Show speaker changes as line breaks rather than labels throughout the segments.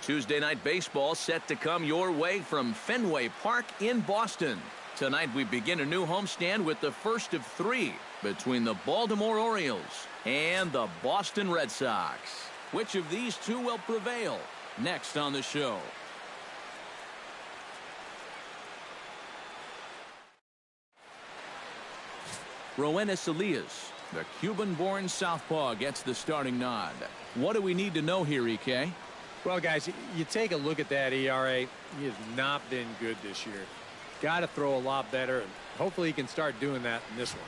Tuesday night baseball set to come your way from Fenway Park in Boston. Tonight we begin a new homestand with the first of three between the Baltimore Orioles and the Boston Red Sox. Which of these two will prevail? Next on the show. Roenis Elias, the Cuban-born southpaw, gets the starting nod. What do we need to know here, EK?
Well, guys, you take a look at that ERA. He has not been good this year. Got to throw a lot better, and hopefully he can start doing that in this one.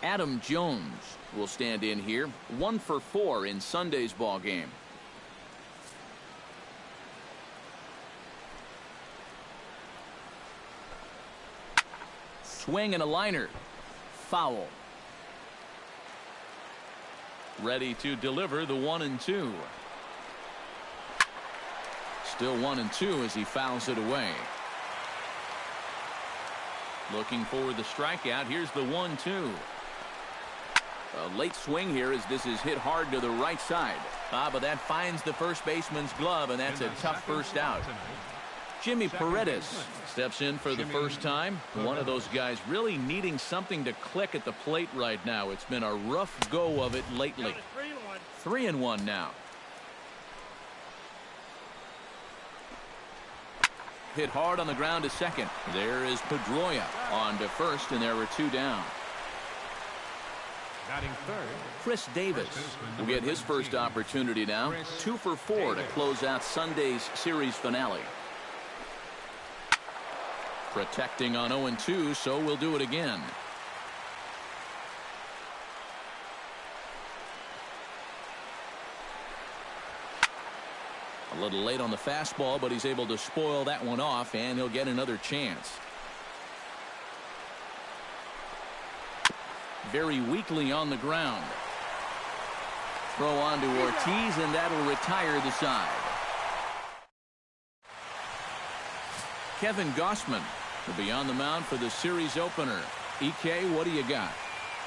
Adam Jones will stand in here, 1 for 4 in Sunday's ball game. Swing and a liner. Foul. Ready to deliver the 1-2. Still 1-2 as he fouls it away. Looking for the strikeout. Here's the 1-2. A late swing here as this is hit hard to the right side. But that finds the first baseman's glove, and that's a tough first out. Jimmy Paredes steps in for the first time. One of those guys really needing something to click at the plate right now. It's been a rough go of it lately. 3-1 now. Hit hard on the ground to second. There is Pedroia on to first, and there are 2 down. Chris Davis will get his first opportunity now. 2 for 4 to close out Sunday's series finale. Protecting on 0-2, so we'll do it again. A little late on the fastball, but he's able to spoil that one off, and he'll get another chance. Very weakly on the ground. Throw on to Ortiz, and that'll retire the side. Kevin Gausman will be on the mound for the series opener. EK, what do you got?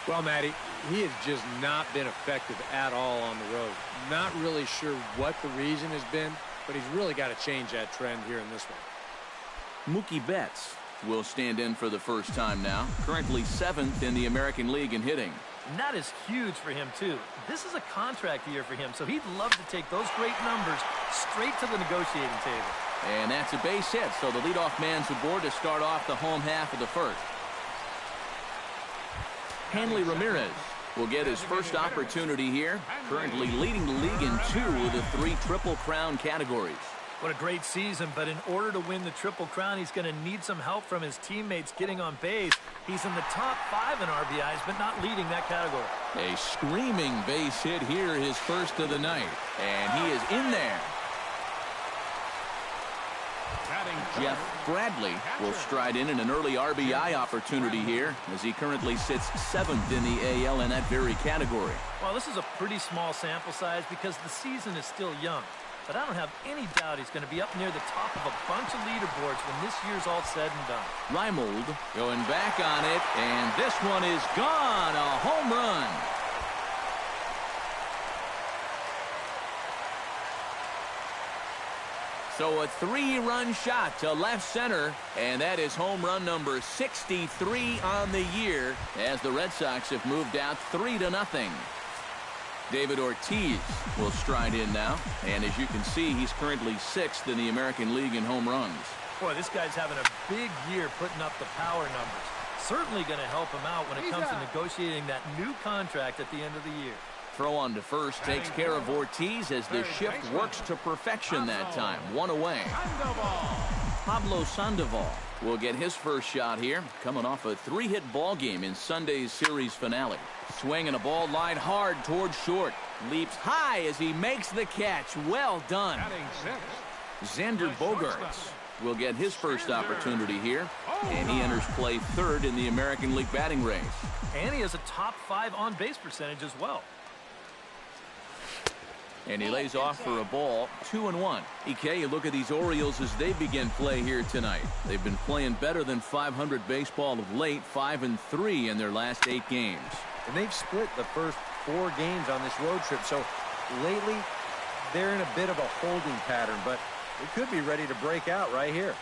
Well, Matty, he has just not been effective at all on the road. Not really sure what the reason has been, but he's really got to change that trend here in this one.
Mookie Betts will stand in for the first time now. Currently 7th in the American League in hitting.
And that is huge for him, too. This is a contract year for him, so he'd love to take those great numbers straight to the negotiating table.
And that's a base hit, so the leadoff man's aboard to start off the home half of the first. Hanley Ramirez will get his first opportunity here, currently leading the league in 2 of the 3 Triple Crown categories.
What a great season, but in order to win the Triple Crown, he's going to need some help from his teammates getting on base. He's in the top 5 in RBIs, but not leading that category.
A screaming base hit here, his first of the night, and he is in there. Jeff Bradley will stride in an early RBI opportunity here as he currently sits 7th in the AL in that very category.
Well, this is a pretty small sample size because the season is still young. But I don't have any doubt he's going to be up near the top of a bunch of leaderboards when this year's all said and done.
Reimold going back on it, and this one is gone. A home run. So a 3-run shot to left center, and that is home run number 63 on the year as the Red Sox have moved out 3-0. David Ortiz will stride in now, and as you can see, he's currently 6th in the American League in home runs.
Boy, this guy's having a big year putting up the power numbers. Certainly going to help him out when it comes to negotiating that new contract at the end of the year.
Throw on to first takes care of Ortiz as the shift works to perfection that time. 1 away. Pablo Sandoval will get his first shot here, coming off a 3-hit ball game in Sunday's series finale. Swing and a ball lined hard towards short. Leaps high as he makes the catch. Well done. Xander Bogaerts will get his first opportunity here, and he enters play 3rd in the American League batting race.
And he has a top 5 on-base percentage as well.
And he lays off for a ball. 2-1. EK, you look at these Orioles as they begin play here tonight. They've been playing better than 500 baseball of late, 5-3 in their last 8 games.
and they've split the first 4 games on this road trip. So lately, they're in a bit of a holding pattern, but they could be ready to break out right here.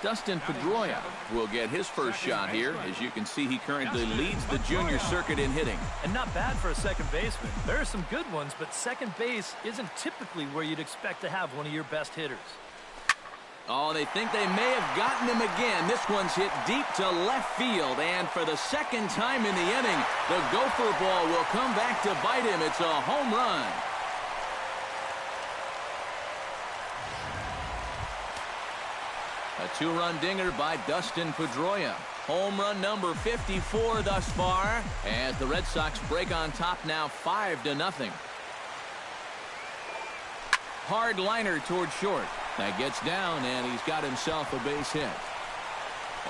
Dustin Pedroia will get his first shot here. As you can see, he currently leads the junior circuit in hitting.
And not bad for a second baseman. There are some good ones, but second base isn't typically where you'd expect to have one of your best hitters.
Oh, they think they may have gotten him again. This one's hit deep to left field, and for the second time in the inning, the gopher ball will come back to bite him. It's a home run. A 2-run dinger by Dustin Pedroia. Home run number 54 thus far, as the Red Sox break on top now 5-0. Hard liner toward short. That gets down, and he's got himself a base hit.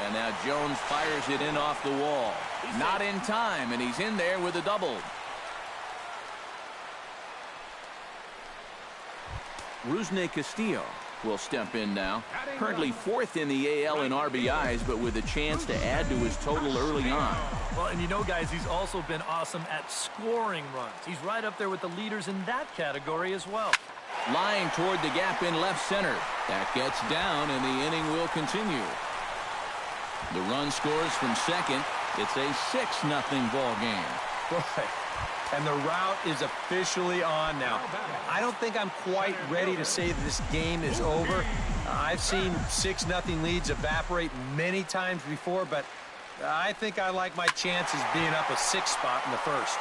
And now Jones fires it in off the wall. Not in time, and he's in there with a double. Rusney Castillo will step in now. Currently 4th in the AL in RBIs, but with a chance to add to his total early on.
Well, and you know, guys, he's also been awesome at scoring runs. He's right up there with the leaders in that category as well.
Line toward the gap in left center. That gets down, and the inning will continue. The run scores from second. It's a 6-0 ball game.
Boy, and the route is officially on now. I don't think I'm quite ready to say this game is over. I've seen 6-0 leads evaporate many times before, but I think I like my chances being up a 6 spot in the first.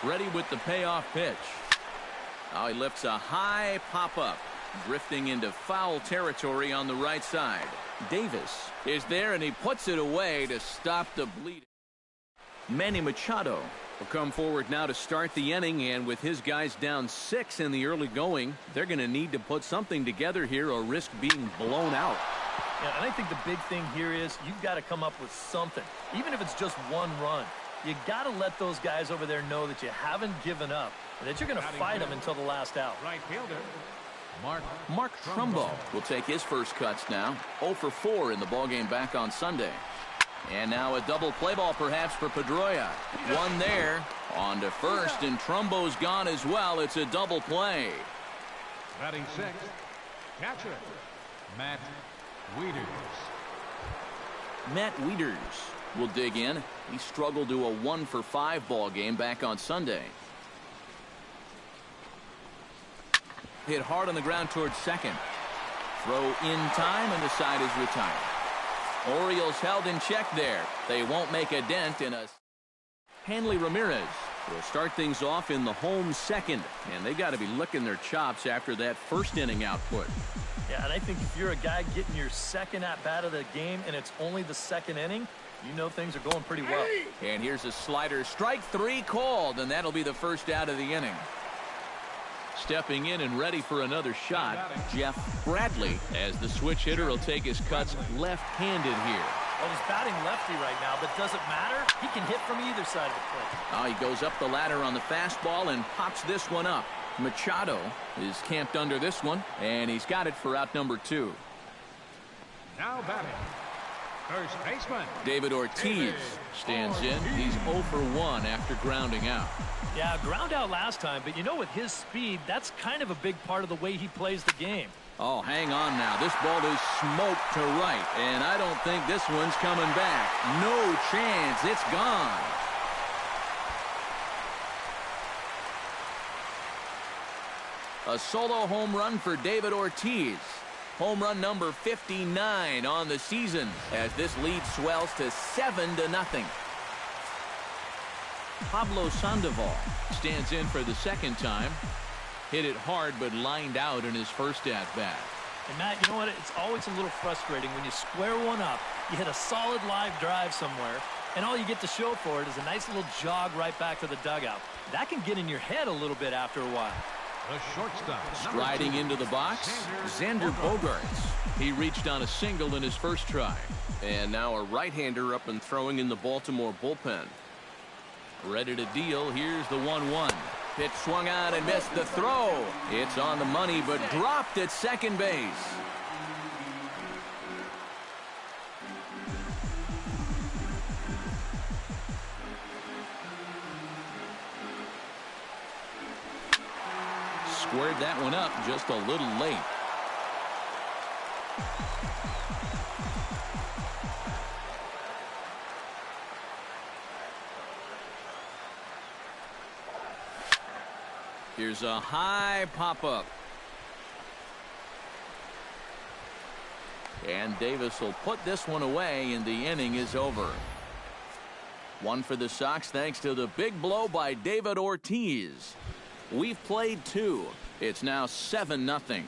Ready with the payoff pitch. Now he lifts a high pop-up, drifting into foul territory on the right side. Davis is there, and he puts it away to stop the bleeding. Manny Machado will come forward now to start the inning, and with his guys down 6 in the early going, they're going to need to put something together here or risk being blown out.
Yeah, and I think the big thing here is you've got to come up with something, even if it's just 1 run. You got to let those guys over there know that you haven't given up and that you're going to fight them until the last out.
Right fielder,
Mark Trumbo will take his first cuts now. 0 for 4 in the ballgame back on Sunday. And now a double play ball perhaps for Pedroia. One there. On to first, and Trumbo's gone as well. It's a double play.
batting 6th, catcher, Matt Wieters.
Matt Wieters will dig in. He struggled to a 1 for 5 ball game back on Sunday. Hit hard on the ground towards second. Throw in time, and the side is retired. Orioles held in check there. They won't make a dent in a... Hanley Ramirez will start things off in the home second, and they got to be licking their chops after that first inning output.
Yeah, and I think if you're a guy getting your second at-bat of the game and it's only the second inning, you know things are going pretty well.
And here's a slider. Strike 3 called, and that'll be the first out of the inning. Stepping in and ready for another shot, Jeff Bradley, as the switch hitter will take his cuts left-handed here.
Well, he's batting lefty right now, but does it matter? He can hit from either side of the plate.
Now he goes up the ladder on the fastball and pops this one up. Machado is camped under this one, and he's got it for out number 2.
Now batting, first baseman,
David Ortiz stands in. He's 0 for 1 after grounding out.
Yeah, ground out last time, but you know, with his speed, that's kind of a big part of the way he plays the game.
Oh, hang on now. This ball is smoked to right, and I don't think this one's coming back. No chance. It's gone. A solo home run for David Ortiz. Home run number 59 on the season as this lead swells to 7-0. Pablo Sandoval stands in for the second time. Hit it hard but lined out in his first at-bat.
And Matt, you know what? It's always a little frustrating when you square one up, you hit a solid live drive somewhere, and all you get to show for it is a nice little jog right back to the dugout. That can get in your head a little bit after a while.
the shortstop.
Striding into the box, Xander Bogaerts. He reached on a single in his first try. And now a right-hander up and throwing in the Baltimore bullpen. Ready to deal. Here's the 1-1. Pitch swung on and missed the throw. It's on the money, but dropped at second base. Squared that one up just a little late. Here's a high pop-up. And Davis will put this one away, and the inning is over. One for the Sox thanks to the big blow by David Ortiz. We've played 2. It's now 7-0.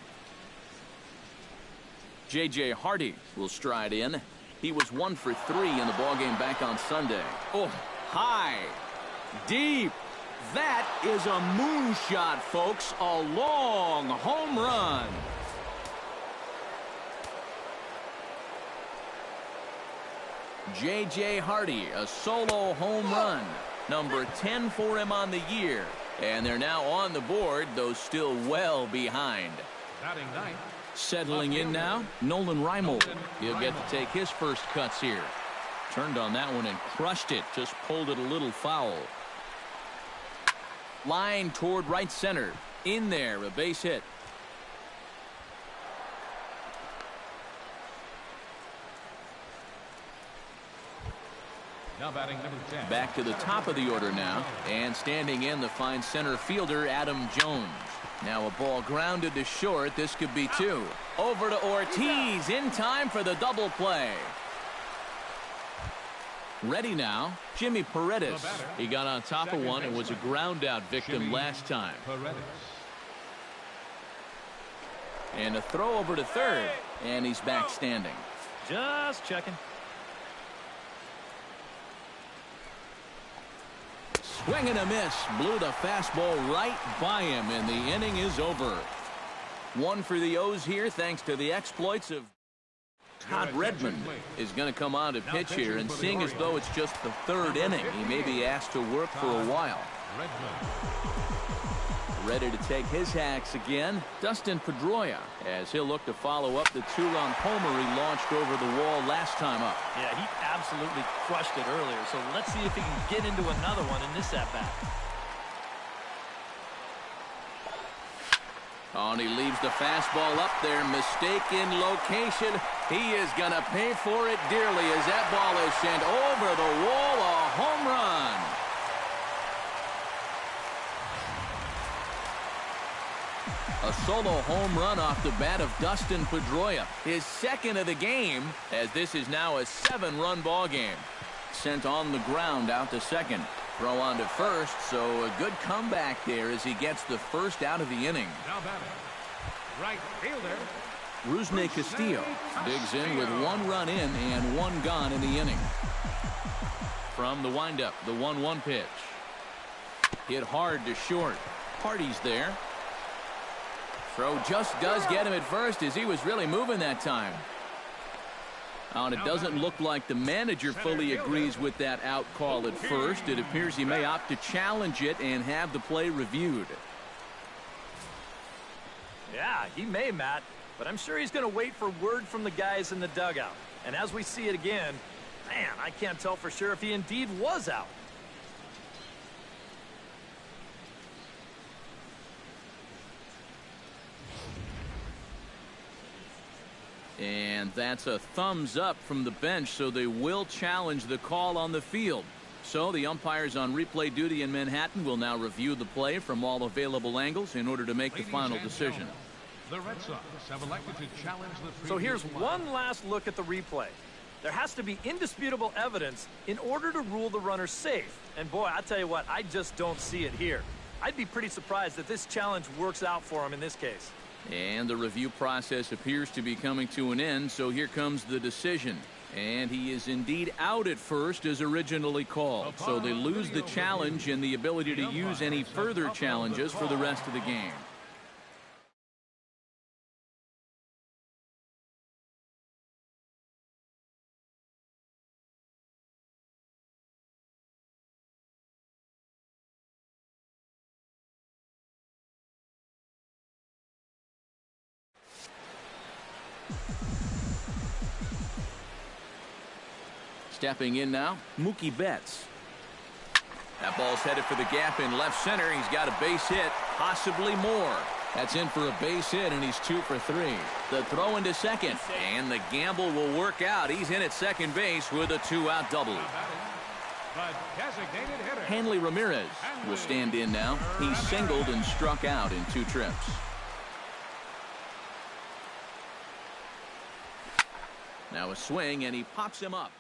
J.J. Hardy will stride in. He was 1 for 3 in the ballgame back on Sunday. Oh, high, deep. That is a moonshot, folks. A long home run. J.J. Hardy, a solo home run. Number 10 for him on the year. And they're now on the board, though still well behind.
Batting ninth.
Settling in now, Nolan Reimold. He'll get to take his first cuts here. Turned on that one and crushed it. Just pulled it a little foul. Line toward right center. In there, a base hit.
Now batting number 10.
Back to the top of the order now. And standing in, the fine center fielder, Adam Jones. Now a ball grounded to short. This could be 2. Over to Ortiz in time for the double play. Ready now, Jimmy Paredes. He got on top of one and was a ground out victim last time. And a throw over to third. And he's back standing.
Just checking.
Swing and a miss. Blew the fastball right by him, and the inning is over. 1 for the O's here thanks to the exploits of Todd Redmond. Is going to come on to pitch here, and seeing as though it's just the 3rd inning, he may be asked to work for a while. Ready to take his hacks again, Dustin Pedroia, as he'll look to follow up the 2-run homer he launched over the wall last time up.
Yeah, he absolutely crushed it earlier, so let's see if he can get into another one in this at-bat.
Oh, and he leaves the fastball up there. Mistake in location. He is going to pay for it dearly as that ball is sent over the wall. A home run. A solo home run off the bat of Dustin Pedroia. His 2nd of the game, as this is now a 7-run ball game. Sent on the ground out to second. Throw on to first, so a good comeback there as he gets the first out of the inning.
Now batting right fielder
Rusney Castillo digs in with 1 run in and 1 gone in the inning. From the windup, the 1-1 pitch. Hit hard to short. Hardy's there. Throw just does get him at first as he was really moving that time. And it doesn't look like the manager fully agrees with that out call at first. It appears he may opt to challenge it and have the play reviewed.
Yeah, he may, Matt, but I'm sure he's going to wait for word from the guys in the dugout. And as we see it again, man, I can't tell for sure if he indeed was out.
And that's a thumbs up from the bench, so they will challenge the call on the field. So the umpires on replay duty in Manhattan will now review the play from all available angles in order to make the final decision.
The Red Sox have elected to challenge the
So here's one last look at the replay. There has to be indisputable evidence in order to rule the runner safe. And boy, I tell you what, I just don't see it here. I'd be pretty surprised that this challenge works out for him in this case.
And the review process appears to be coming to an end, so here comes the decision. And he is indeed out at first as originally called. So they lose the challenge and the ability to use any further challenges for the rest of the game. Stepping in now, Mookie Betts. That ball's headed for the gap in left center. He's got a base hit, possibly more. That's in for a base hit, and he's 2 for 3. The throw into second, and the gamble will work out. He's in at second base with a 2-out double. Hanley Ramirez will stand in now. He's singled and struck out in 2 trips. Now a swing, and he pops him up.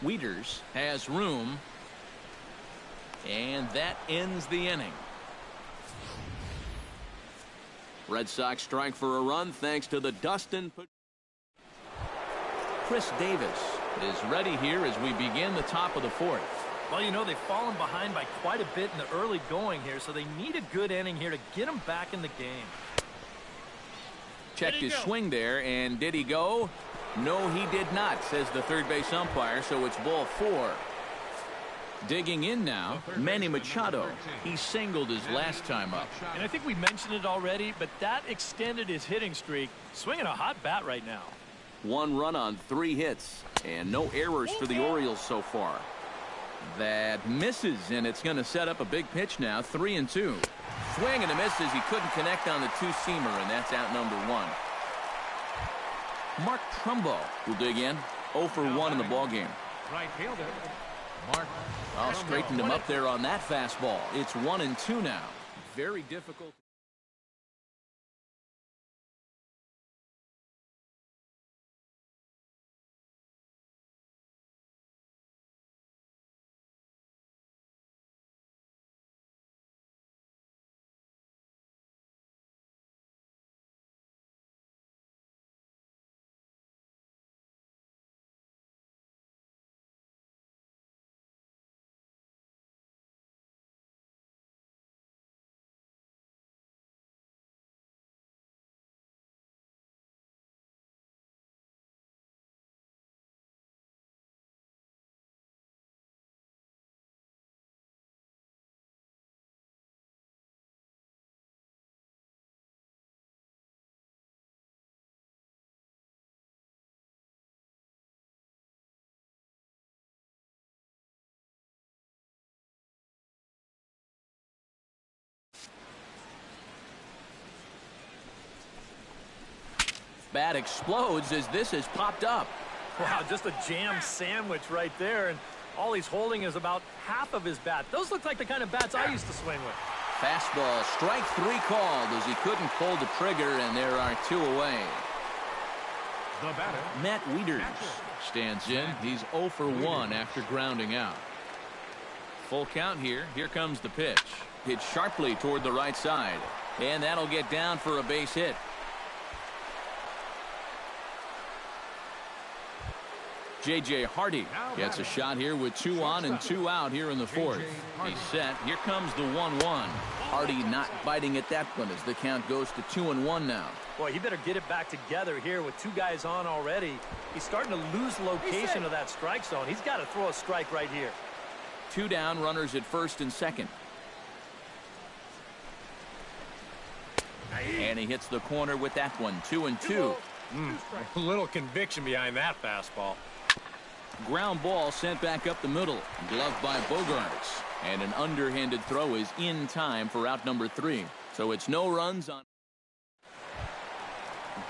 Wieters has room, and that ends the inning. Red Sox strike for a run thanks to the Dustin. Chris Davis is ready here as we begin the top of the 4th.
Well, you know, they've fallen behind by quite a bit in the early going here, so they need a good inning here to get them back in the game.
Checked his swing there, and did he go? No, he did not, says the third base umpire, so it's ball 4. Digging in now, Manny Machado. He singled his last time up.
And I think we mentioned it already, but that extended his hitting streak. Swinging a hot bat right now.
1 run on 3 hits, and no errors for the Orioles so far. That misses, and it's going to set up a big pitch now, 3-2. Swing and a miss as he couldn't connect on the 2-seamer, and that's out number 1. Mark Trumbo will dig in. 0 for 1 in the ballgame.
Right fielder, Mark.
Straightened him up there on that fastball. It's 1-2 now. Very difficult. Bat explodes as this has popped up.
Wow, just a jam sandwich right there, and all he's holding is about half of his bat. Those look like the kind of bats I used to swing with.
Fastball, strike 3 called as he couldn't pull the trigger, and there are 2 away.
The batter,
Matt Wieters stands in. He's 0 for 1 after grounding out. Full count here. Here comes the pitch. Hit sharply toward the right side, and that'll get down for a base hit. J.J. Hardy gets a shot here with 2 on and 2 out here in the 4th. He's set. Here comes the 1-1. Hardy not biting at that one as the count goes to 2-1 now.
Boy, he better get it back together here with 2 guys on already. He's starting to lose location of that strike zone. He's got to throw a strike right here.
2 down, runners at first and second. And he hits the corner with that one. 2-2.
A little conviction behind that fastball.
Ground ball sent back up the middle. Gloved by Bogarts. And an underhanded throw is in time for out number 3. So it's no runs on.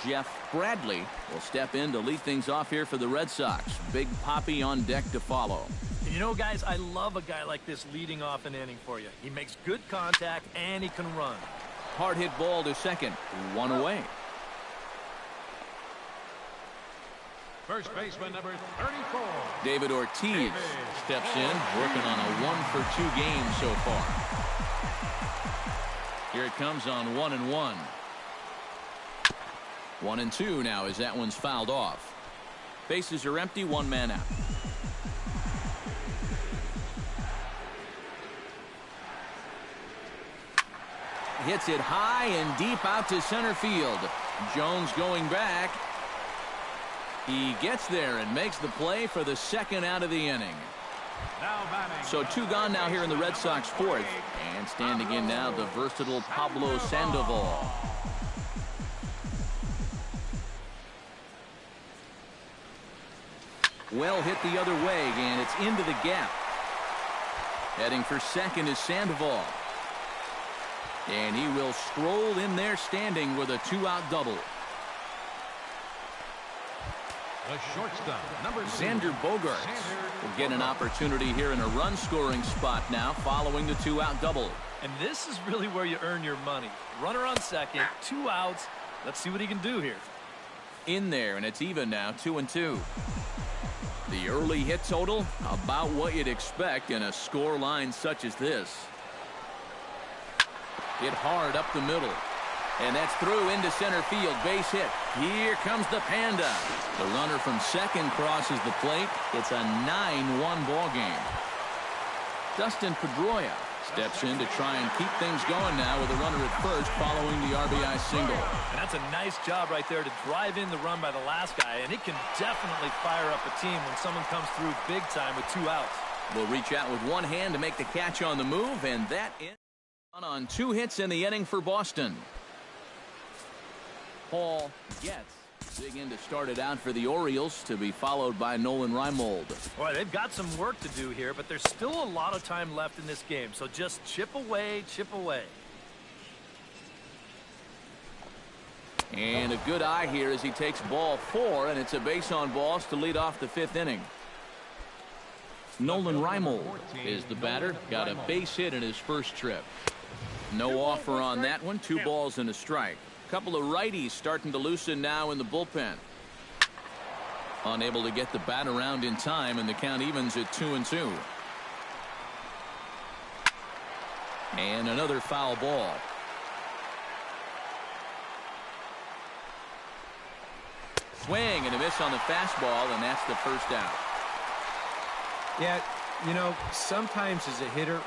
Jeff Bradley will step in to lead things off here for the Red Sox. Big Poppy on deck to follow.
And you know, guys, I love a guy like this leading off an inning for you. He makes good contact and he can run.
Hard hit ball to second. 1 away.
First baseman number 34.
David Ortiz steps in, working on a 1-for-2 game so far. Here it comes on 1-1. 1-2 now as that one's fouled off. Bases are empty, one man out. Hits it high and deep out to center field. Jones going back. He gets there and makes the play for the second out of the inning. So 2 gone now here in the Red Sox fourth. And standing in now, the versatile Pablo Sandoval. Well hit the other way, and it's into the gap. Heading for second is Sandoval. And he will stroll in there standing with a 2-out double.
The shortstop, number 2.
Xander Bogaerts will get an opportunity here in a run-scoring spot now following the 2-out double.
And this is really where you earn your money. Runner on second, 2 outs. Let's see what he can do here.
In there, and it's even now, 2-2. The early hit total, about what you'd expect in a score line such as this. Hit hard up the middle. And that's through into center field. Base hit. Here comes the Panda. The runner from second crosses the plate. It's a 9-1 ball game. Dustin Pedroia steps in to try and keep things going now with a runner at first following the RBI single.
And that's a nice job right there to drive in the run by the last guy. And it can definitely fire up a team when someone comes through big time with 2 outs.
Will reach out with one hand to make the catch on the move, and that is on 2 hits in the inning for Boston. Paul Getz big in to start it out for the Orioles, to be followed by Nolan Reimold.
Boy, they've got some work to do here, but there's still a lot of time left in this game. So just chip away, chip away.
And a good eye here as he takes ball 4, and it's a base on balls to lead off the 5th inning. Nolan Reimold is the batter. Got a base hit in his first trip. No offer on that one. 2 balls and a strike. Couple of righties starting to loosen now in the bullpen. Unable to get the bat around in time, and the count evens at 2-2. And another foul ball. Swing and a miss on the fastball, and that's the first out.
Yeah, you know, sometimes as a hitter,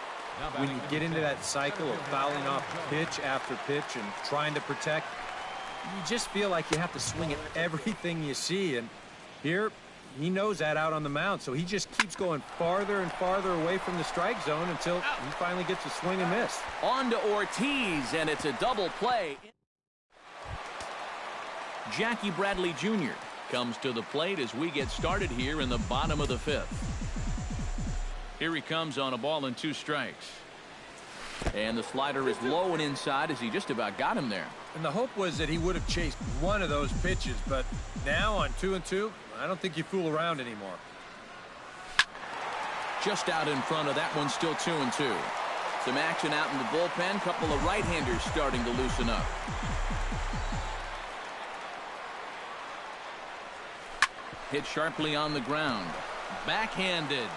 when you get into that cycle of fouling off pitch after pitch and trying to protect, you just feel like you have to swing at everything you see. And here, he knows that out on the mound, so he just keeps going farther and farther away from the strike zone until he finally gets a swing and miss.
On to Ortiz, and it's a double play. Jackie Bradley Jr. comes to the plate as we get started here in the bottom of the 5th. Here he comes on a ball and 2 strikes. And the slider is low and inside as he just about got him there.
And the hope was that he would have chased one of those pitches, but now on 2-2, I don't think you fool around anymore.
Just out in front of that one, still 2-2. Some action out in the bullpen. Couple of right-handers starting to loosen up. Hit sharply on the ground. Backhanded.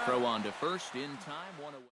Throw on to first in time. 1 away.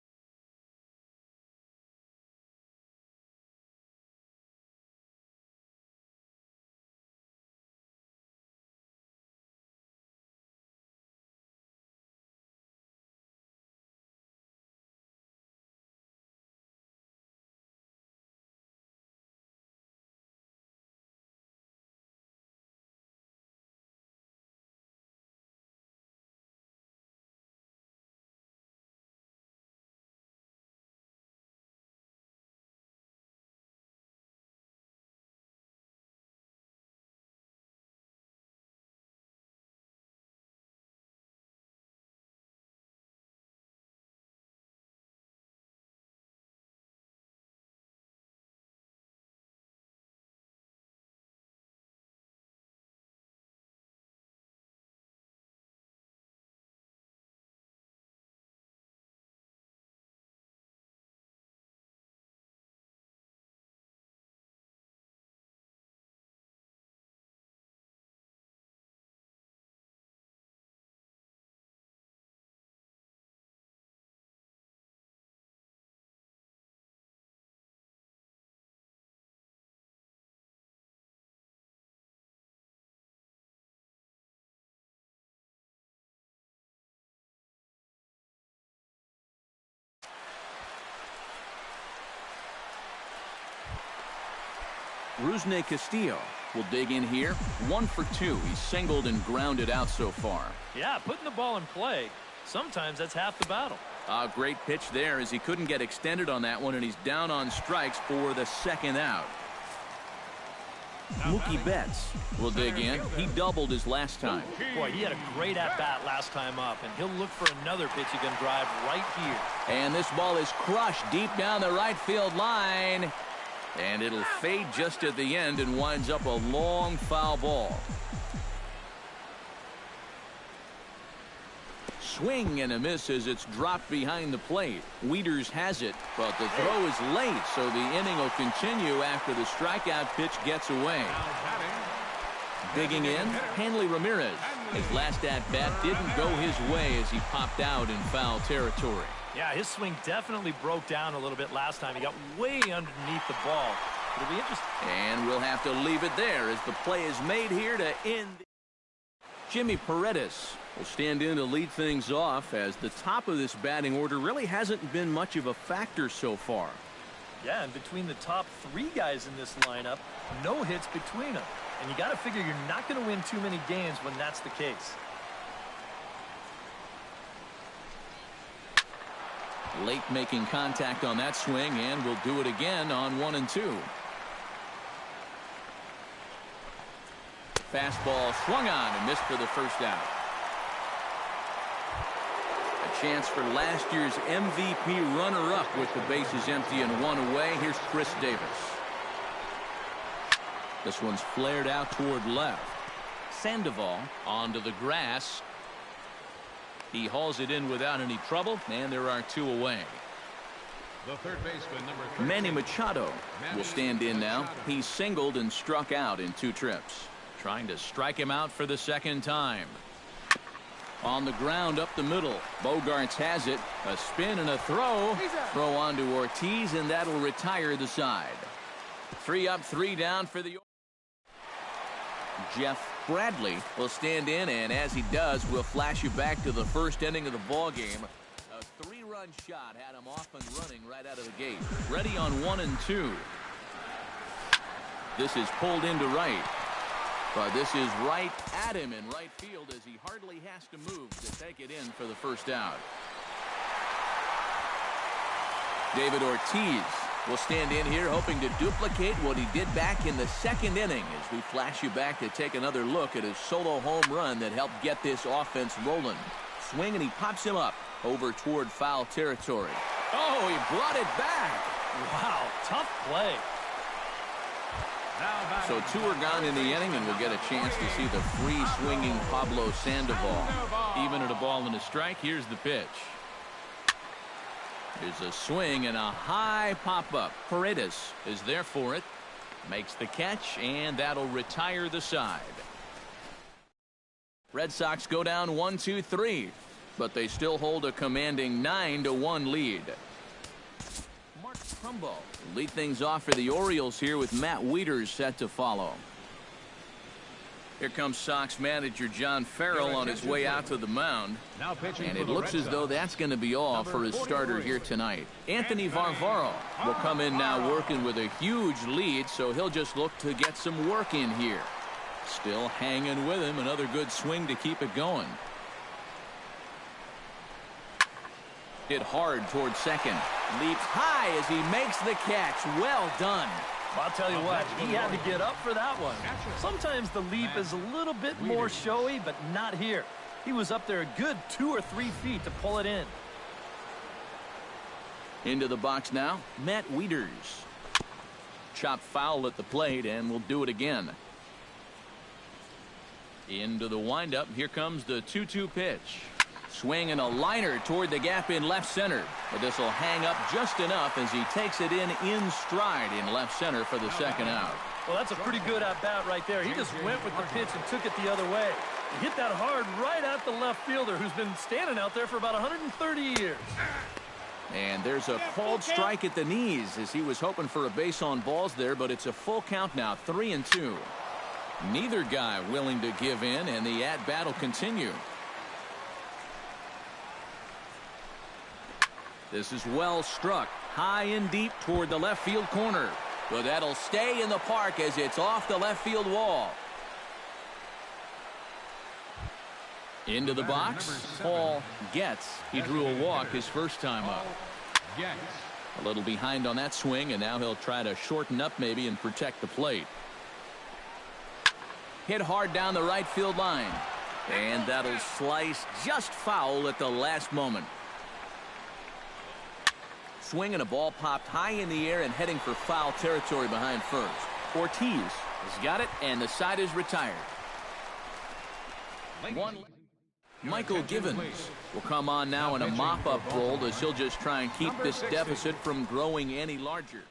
Rusney Castillo will dig in here. 1 for 2. He's singled and grounded out so far.
Yeah, putting the ball in play, sometimes that's half the battle.
A great pitch there as he couldn't get extended on that one, and he's down on strikes for the second out. Mookie Betts will dig in. He doubled his last time.
Boy, he had a great at-bat last time up, and he'll look for another pitch he can drive right here.
And this ball is crushed deep down the right field line. And it'll fade just at the end and winds up a long foul ball. Swing and a miss as it's dropped behind the plate. Wieters has it, but the throw is late, so the inning will continue after the strikeout pitch gets away. Digging in, Hanley Ramirez. His last at-bat didn't go his way as he popped out in foul territory.
Yeah, his swing definitely broke down a little bit last time. He got way underneath the ball. It'll be interesting.
And we'll have to leave it there as the play is made here to end. Jimmy Paredes will stand in to lead things off as the top of this batting order really hasn't been much of a factor so far.
Yeah, and between the top 3 guys in this lineup, no hits between them. And you got to figure you're not going to win too many games when that's the case.
Late making contact on that swing, and we'll do it again on 1 and 2. Fastball swung on and missed for the first out. A chance for last year's MVP runner-up with the bases empty and 1 away. Here's Chris Davis. This one's flared out toward left. Sandoval onto the grass. He hauls it in without any trouble, and there are 2 away.
The third baseman, number 13.
Manny Machado will stand in now. He's singled and struck out in 2 trips. Trying to strike him out for the second time. On the ground up the middle. Bogarts has it. A spin and a throw. Throw on to Ortiz, and that'll retire the side. 3 up, 3 down for the. Jeff Bradley will stand in, and as he does, we'll flash you back to the first inning of the ball game. A 3-run shot had him off and running right out of the gate. Ready on 1 and 2. This is pulled into right. But this is right at him in right field as he hardly has to move to take it in for the first out. David Ortiz will stand in here hoping to duplicate what he did back in the second inning as we flash you back to take another look at his solo home run that helped get this offense rolling. Swing, and he pops him up over toward foul territory. Oh, he brought it back.
Wow, tough play.
So 2 are gone in the inning, and we'll get a chance to see the free-swinging Pablo Sandoval. Even at a ball and a strike, here's the pitch. There's a swing and a high pop-up. Paredes is there for it. Makes the catch, and that'll retire the side. Red Sox go down 1-2-3, but they still hold a commanding 9-1 lead. Mark Trumbo lead things off for the Orioles here with Matt Wieters set to follow. Here comes Sox manager John Farrell on his way out to the mound. And it looks as though that's going to be all for his starter here tonight. Anthony Varvaro will come in now working with a huge lead, so he'll just look to get some work in here. Still hanging with him. Another good swing to keep it going. Hit hard towards second. Leaps high as he makes the catch. Well done.
Well, I'll tell you what, he had to get up for that one. Sometimes the leap is a little bit more showy, but not here. He was up there a good 2 or 3 feet to pull it in.
Into the box now, Matt Wieters. Chopped foul at the plate, and we'll do it again. Into the windup. Here comes the 2-2 pitch. Swing and a liner toward the gap in left center. But this will hang up just enough as he takes it in stride in left center for the second out.
Well, that's a pretty good at-bat right there. He just went with the pitch and took it the other way. He hit that hard right at the left fielder who's been standing out there for about 130 years.
And there's a called strike at the knees as he was hoping for a base on balls there, but it's a full count now, 3-2. Neither guy willing to give in, and the at-bat will continue. This is well struck, high and deep toward the left field corner. But that'll stay in the park as it's off the left field wall. Into the box, Paul Getz. He drew a walk his first time up. A little behind on that swing, and now he'll try to shorten up maybe and protect the plate. Hit hard down the right field line. And that'll slice just foul at the last moment. Swing and a ball popped high in the air and heading for foul territory behind first. Ortiz has got it, and the side is retired. Michael Givens will come on now in a mop-up role as he'll just try and keep this deficit from growing any larger.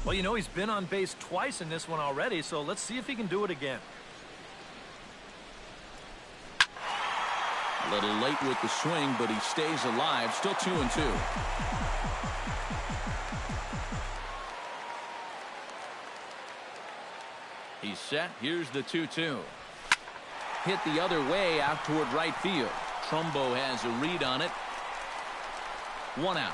Well, you know, he's been on base twice in this one already, so let's see if he can do it again.
A little late with the swing, but he stays alive. Still 2-2. He's set. Here's the 2-2. Hit the other way out toward right field. Trumbo has a read on it. 1 out.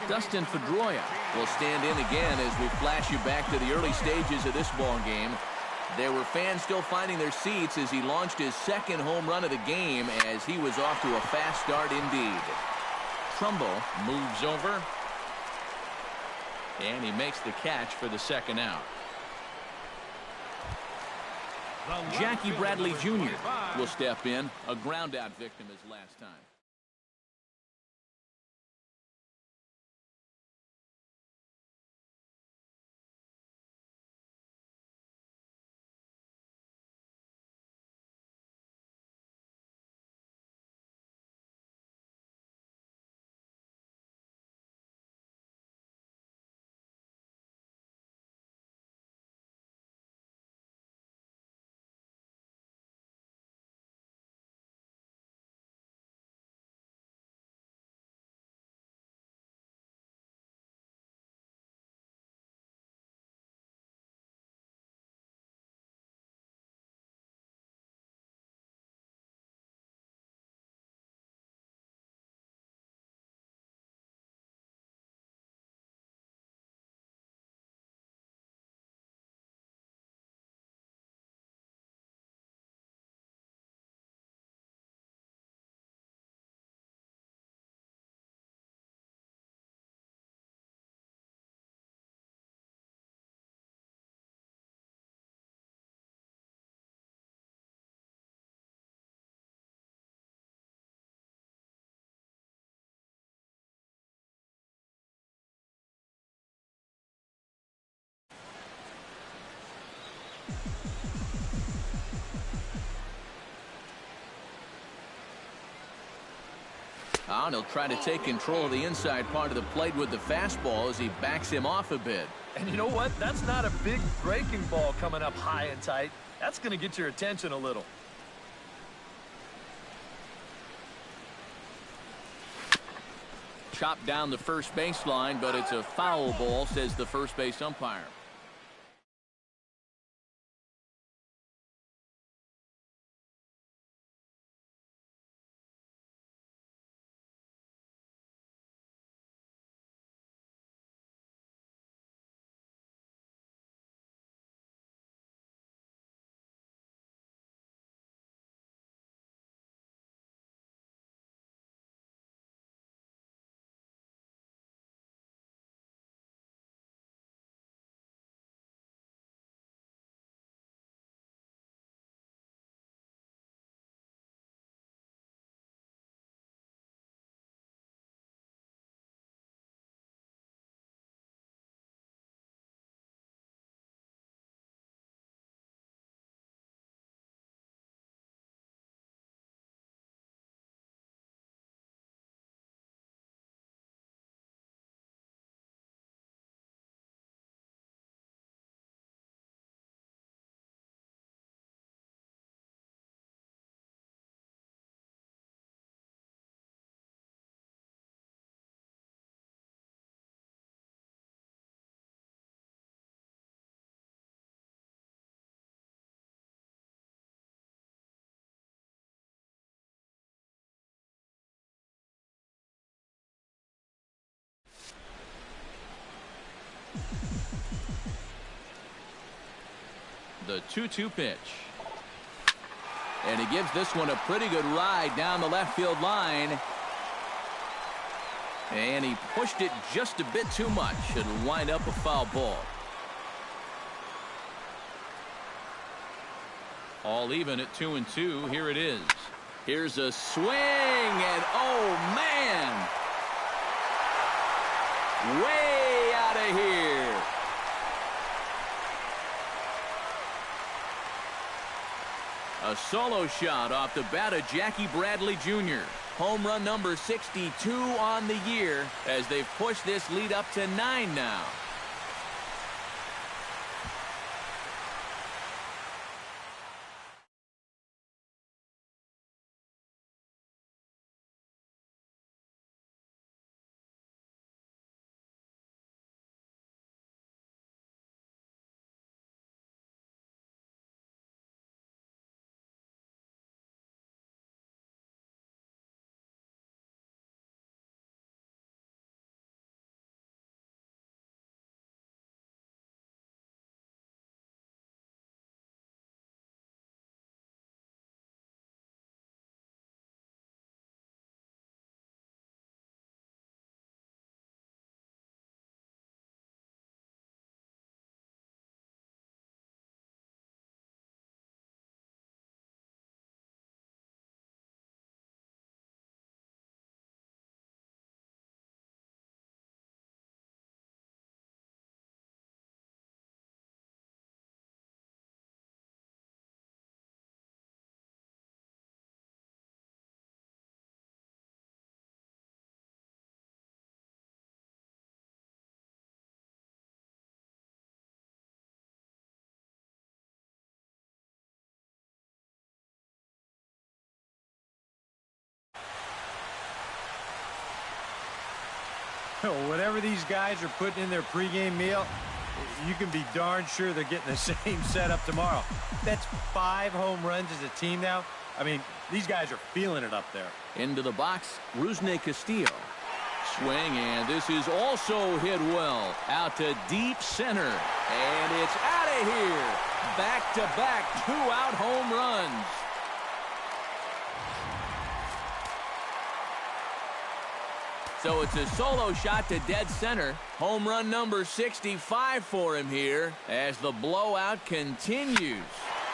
Dustin Pedroia will stand in again as we flash you back to the early stages of this ball game. There were fans still finding their seats as he launched his second home run of the game as he was off to a fast start indeed. Trumbo moves over, and he makes the catch for the second out. Jackie Bradley Jr. will step in, a ground-out victim his last time. And he'll try to take control of the inside part of the plate with the fastball as he backs him off a bit.
And you know what? That's not a big breaking ball coming up high and tight. That's going to get your attention a little.
Chopped down the first baseline, but it's a foul ball, says the first base umpire. The 2-2 pitch. And he gives this one a pretty good ride down the left field line. And he pushed it just a bit too much. It'll wind up a foul ball. All even at 2-2. Here it is. Here's a swing, and oh man, way out of here. A solo shot off the bat of Jackie Bradley Jr. Home run number 62 on the year as they've pushed this lead up to 9 now.
Whatever these guys are putting in their pregame meal, you can be darn sure they're getting the same setup tomorrow. That's 5 home runs as a team now. I mean, these guys are feeling it up there.
Into the box, Rusney Castillo. Swing, and this is also hit well. Out to deep center. And it's out of here. Back-to-back 2-out home runs. So it's a solo shot to dead center. Home run number 65 for him here as the blowout continues.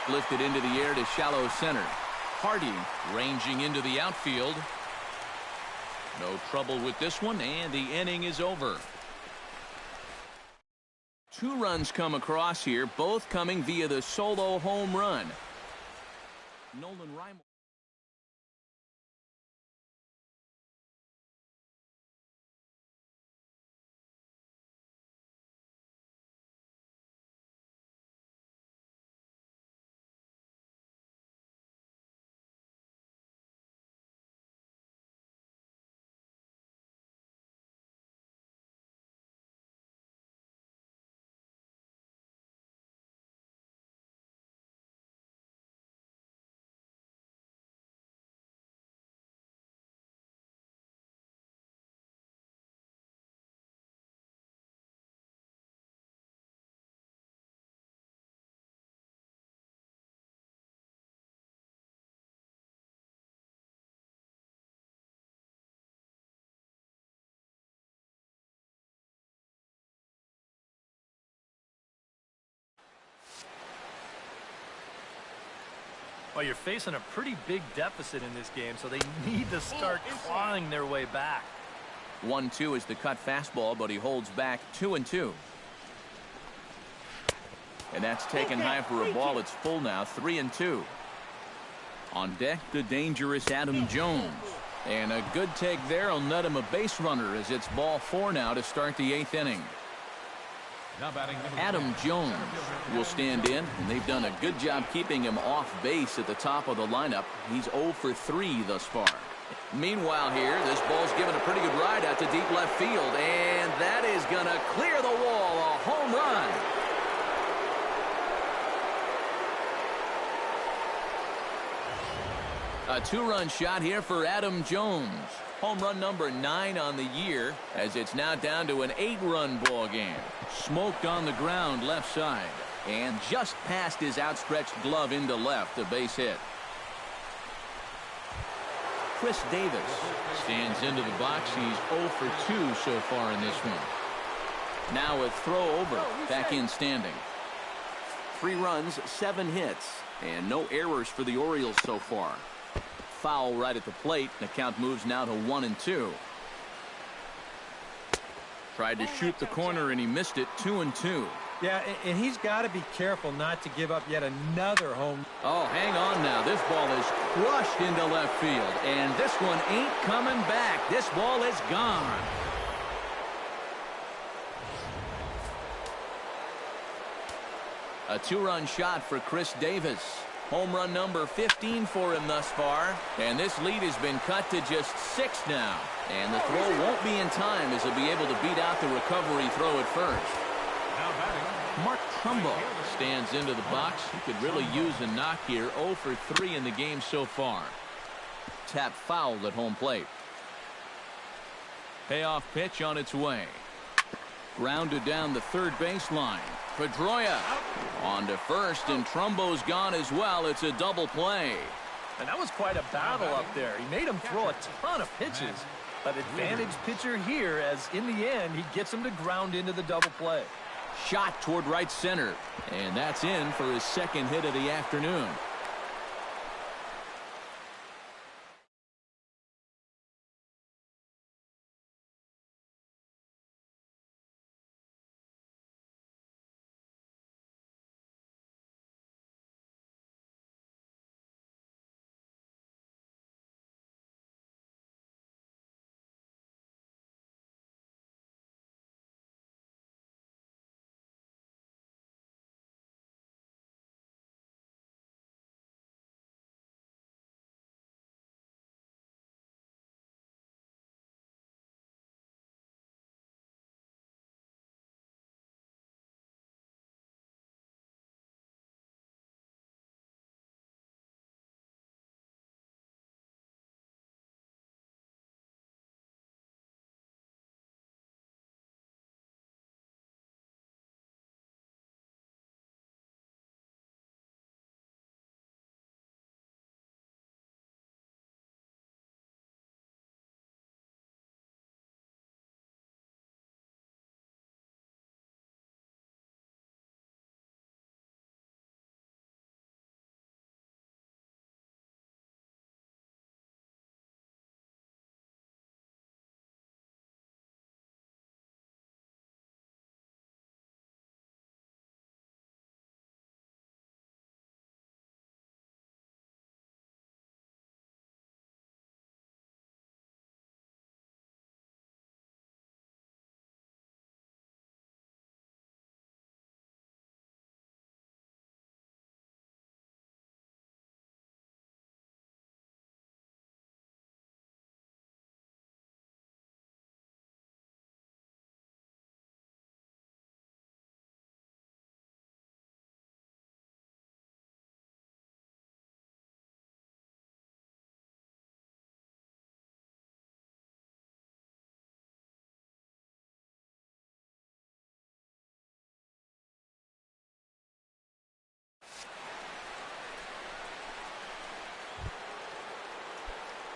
Lifted into the air to shallow center. Hardy ranging into the outfield. No trouble with this one, and the inning is over. 2 runs come across here, both coming via the solo home run. Nolan Rymel.
Well, you're facing a pretty big deficit in this game, so they need to start clawing their way back.
1-2 is the cut fastball, but he holds back 2-2. And that's taken high for a ball. It's full now, 3-2. On deck, the dangerous Adam Jones. And a good take there will net him a base runner as it's ball 4 now to start the 8th inning. Adam Jones will stand in, and they've done a good job keeping him off base at the top of the lineup. He's 0 for 3 thus far. Meanwhile here, this ball's given a pretty good ride out to deep left field, and that is going to clear the wall. A home run. A 2-run shot here for Adam Jones. Home run number 9 on the year as it's now down to an 8-run ball game. Smoked on the ground left side. And just past his outstretched glove into left, a base hit. Chris Davis stands into the box. He's 0 for 2 so far in this one. Now a throw over, back in standing. 3 runs, 7 hits, and no errors for the Orioles so far. Foul right at the plate. The count moves now to 1-2. Tried to shoot the corner and he missed it. 2-2.
Yeah, and he's got to be careful not to give up yet another home.
Oh, hang on now. This ball is crushed into left field, and this one ain't coming back. This ball is gone. A 2-run shot for Chris Davis. Home run number 15 for him thus far, and this lead has been cut to just 6 now. And the throw won't be in time as he'll be able to beat out the recovery throw at first. Mark Trumbo stands into the box. He could really use a knock here. 0 for 3 in the game so far. Tap foul at home plate. Payoff pitch on its way. Grounded down the third baseline. Pedroia on to first, and Trumbo's gone as well. It's a double play.
And that was quite a battle up there. He made him throw a ton of pitches. An advantage pitcher here, as in the end, he gets him to ground into the double play.
Shot toward right center, and that's in for his second hit of the afternoon.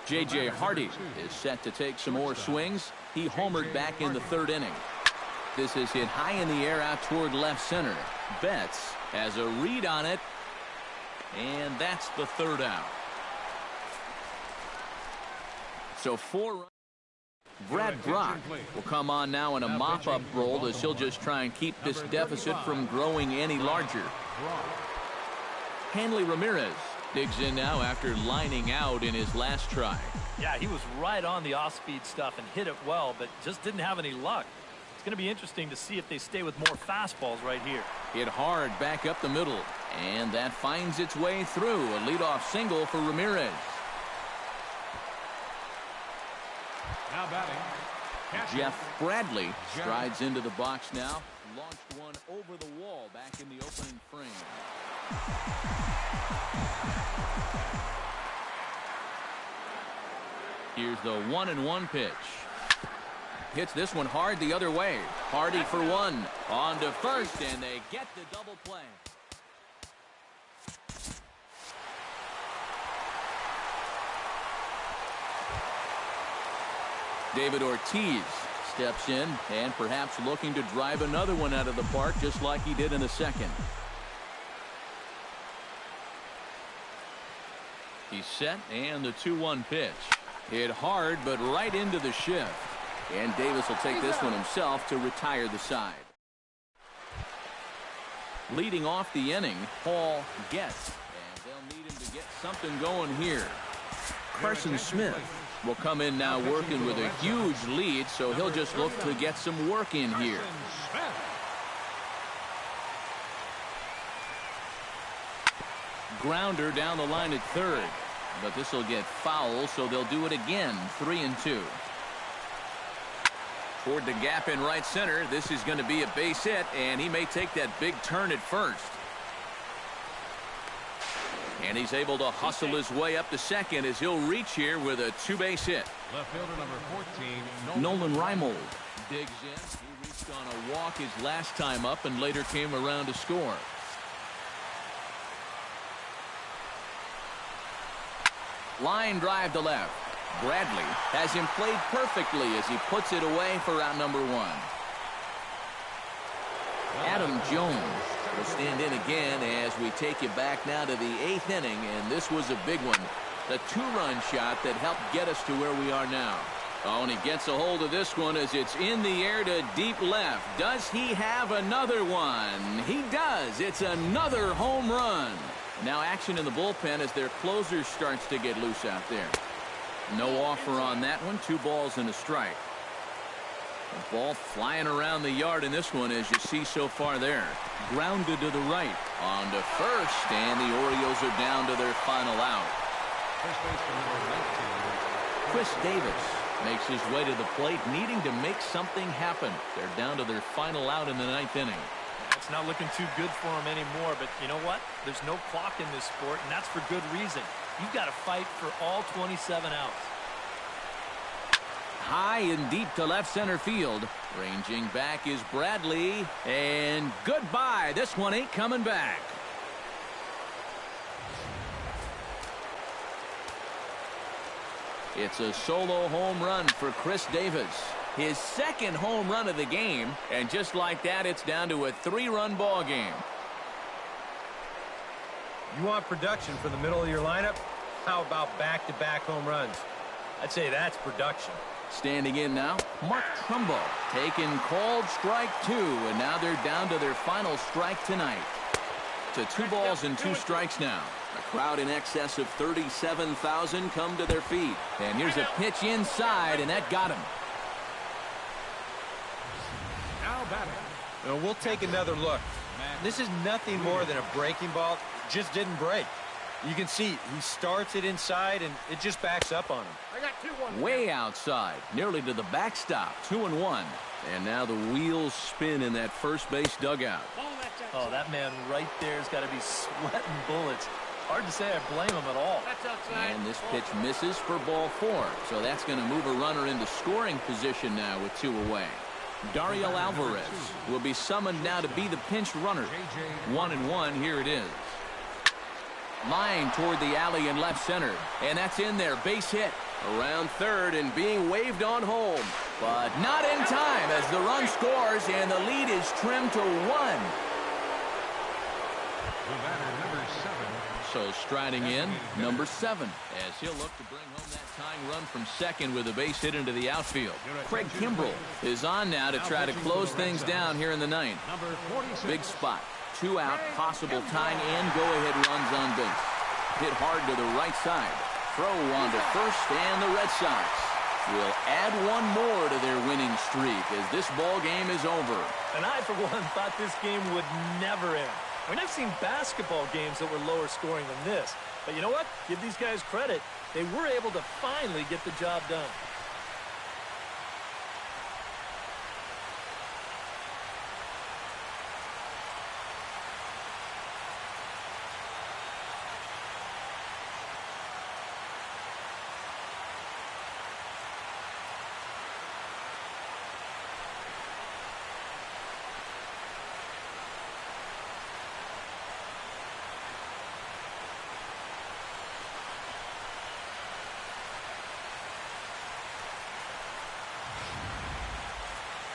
J.J. Hardy is set to take some more swings. He homered back in the third inning. This is hit high in the air out toward left center. Betts has a read on it, and that's the third out. So 4. Brad Brock will come on now in a mop-up role as he'll just try and keep this deficit from growing any larger. Hanley Ramirez digs in now after lining out in his last try.
Yeah, he was right on the off-speed stuff and hit it well, but just didn't have any luck. It's going to be interesting to see if they stay with more fastballs right here.
Hit hard back up the middle, and that finds its way through. A leadoff single for Ramirez.
Now batting,
Jeff Bradley strides into the box now. Launched one over the wall back in the opening frame. Here's the 1-1 pitch. hits this one hard the other way. Hardy for one. On to first, and they get the double play. David Ortiz steps in and perhaps looking to drive another one out of the park just like he did in the second. He's set, and the 2-1 pitch. Hit hard, but right into the shift. And Davis will take this one himself to retire the side. Leading off the inning, Paul Getz. And they'll need him to get something going here. Carson Smith will come in now working with a huge lead, so he'll just look to get some work in here. Grounder down the line at third, but this will get foul, so they'll do it again. 3-2. Toward the gap in right center. This is going to be a base hit, and he may take that big turn at first. And he's able to hustle his way up to second as he'll reach here with a 2-base hit.
Left fielder number 14,
Nolan Reimold digs in. He reached on a walk his last time up and later came around to score. Line drive to left. Bradley has him played perfectly as he puts it away for out number one. Adam Jones will stand in again as we take you back now to the 8th inning, and this was a big one. The 2-run shot that helped get us to where we are now. Oh, and he gets a hold of this one as it's in the air to deep left. Does he have another one? He does. It's another home run. Now action in the bullpen as their closer starts to get loose out there. No offer on that one. 2 balls and a strike. The ball flying around the yard in this one, as you see so far there. Grounded to the right. On to first, and the Orioles are down to their final out.
First baseman number 19.
Chris Davis makes his way to the plate, needing to make something happen. They're down to their final out in the 9th inning.
It's not looking too good for him anymore, but you know what? There's no clock in this sport, and that's for good reason. You've got to fight for all 27 outs.
High and deep to left center field. Ranging back is Bradley. And goodbye. This one ain't coming back. It's a solo home run for Chris Davis. His second home run of the game. And just like that, it's down to a 3-run ball game.
You want production for the middle of your lineup? How about back-to-back home runs? I'd say that's production.
Standing in now, Mark Trumbo taking called strike 2, and now they're down to their final strike tonight. To 2 balls and 2 strikes now. A crowd in excess of 37,000 come to their feet. And here's a pitch inside, and that got him.
Now batting.
We'll take another look. This is nothing more than a breaking ball. It just didn't break. You can see he starts it inside, and it just backs up on him.
I got 2-1.
Way outside, nearly to the backstop. 2-1. And now the wheels spin in that first base dugout.
Oh, that man right there has got to be sweating bullets. Hard to say I blame him at all.
And this pitch misses for ball 4. So that's going to move a runner into scoring position now with 2 away. Dario Alvarez will be summoned now to be the pinch runner. 1-1. Here it is. Line toward the alley in left center. And that's in there. Base hit. Around third and being waved on home. But not in time as the run scores and the lead is trimmed to 1.
The batter, number 7.
So striding in, number 7, as he'll look to bring home that tying run from second with a base hit into the outfield. Craig Kimbrell is on now to try to close things down here in the 9th.
Number 46.
Big spot. 2 out, possible tying and go-ahead runs on base. Hit hard to the right side. Throw on to first, and the Red Sox will add 1 more to their winning streak as this ball game is over.
And I, for one, thought this game would never end. I mean, I've seen basketball games that were lower scoring than this. But you know what? Give these guys credit. They were able to finally get the job done.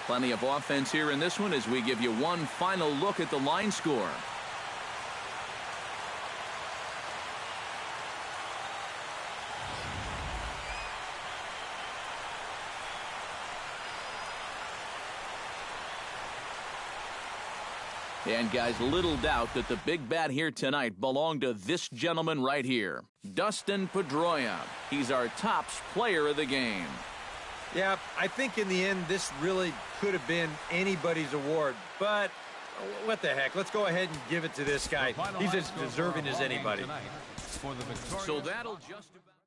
Plenty of offense here in this one as we give you one final look at the line score. And guys, little doubt that the big bat here tonight belonged to this gentleman right here, Dustin Pedroia. He's our tops player of the game.
Yeah, I think in the end this really could have been anybody's award, but what the heck, let's go ahead and give it to this guy. He's as deserving as anybody.
For the victorious
So that'll just about